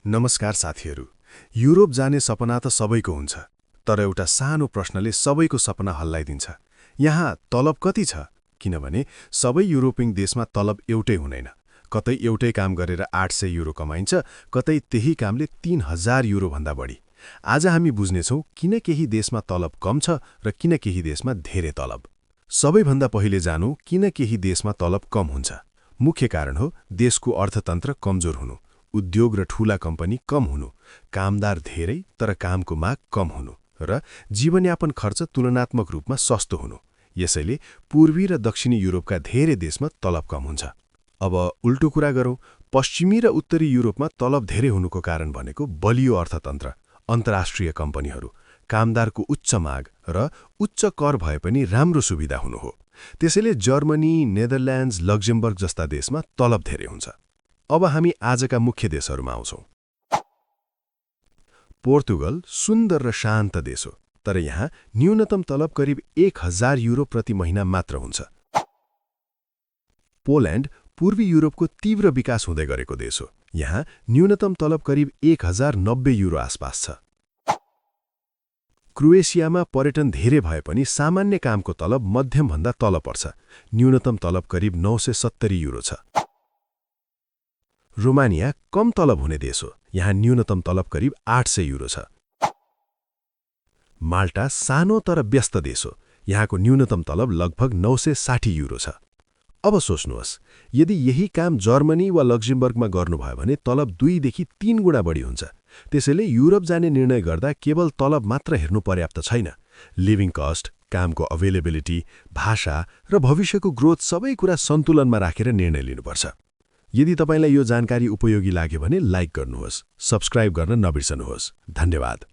नमस्कार साथीहरू। युरोप जाने सपना त सबैको हुन्छ, तर एउटा सानो प्रश्नले सबैको सपना हल्लाइदिन्छ। यहाँ तलब कति छ? किनभने सबै युरोपियन देशमा तलब एउटै हुँदैन। कतै एउटै काम गरेर 800 युरो कमाइन्छ, कतै त्यही कामले 3000 युरो भन्दा बढी। आज हामी बुझ्नेछौँ किन केही देशमा तलब कम छ र किन केही देशमा धेरै तलब। सबैभन्दा पहिले जानौँ किन केही देशमा तलब कम हुन्छ। मुख्य कारण हो देशको अर्थतन्त्र कमजोर हुनु, उद्योग र ठूला कम्पनी कम हुनु, कामदार धेरै तर कामको माग कम हुनु र जीवनयापन खर्च तुलनात्मक रूपमा सस्तो हुनु। यसैले पूर्वी र दक्षिणी युरोपका धेरै देशमा तलब कम हुन्छ। अब उल्टो कुरा गरौँ, पश्चिमी र उत्तरी युरोपमा तलब धेरै हुनुको कारण भनेको बलियो अर्थतन्त्र, अन्तर्राष्ट्रिय कम्पनीहरू, कामदारको उच्च माग र उच्च कर भए पनि राम्रो सुविधा हुनु हो। त्यसैले जर्मनी, नेदरल्यान्ड्स, लक्जमबर्ग जस्ता देशमा तलब धेरै हुन्छ। अब हामी आजका मुख्य देशहरूमा आउँछौँ। पोर्तुगल सुन्दर र शान्त देश हो, तर यहाँ न्यूनतम तलब करिब 1000 युरो प्रति महिना मात्र हुन्छ। पोल्यान्ड पूर्वी युरोपको तीव्र विकास हुँदै गरेको देश हो। यहाँ न्यूनतम तलब करिब 1090 युरो आसपास छ। क्रोएसियामा पर्यटन धेरै भए पनि सामान्य कामको तलब मध्यमभन्दा तल पर्छ। न्यूनतम तलब करिब 970 युरो छ। रोमानिया कम तलब हुने देश हो। यहाँ न्यूनतम तलब करिब 800 युरो छ। माल्टा सानो तर व्यस्त देश हो। यहाँको न्यूनतम तलब लगभग 960 युरो छ। अब सोच्नुहोस्, यदि यही काम जर्मनी वा लक्जमबर्गमा गर्नुभयो भने तलब 2 देखि 3 गुणा बढी हुन्छ। त्यसैले युरोप जाने निर्णय गर्दा केवल तलब मात्र हेर्नु पर्याप्त छैन। लिभिङ कस्ट, कामको अवेलेबिलिटी, भाषा र भविष्यको ग्रोथ सबै कुरा सन्तुलनमा राखेर निर्णय लिनुपर्छ। यदि तपाईलाई यो जानकारी उपयोगी लाग्यो भने लाइक गर्नुहोस्, सब्स्क्राइब गर्न नबिर्सनुहोस्। धन्यवाद।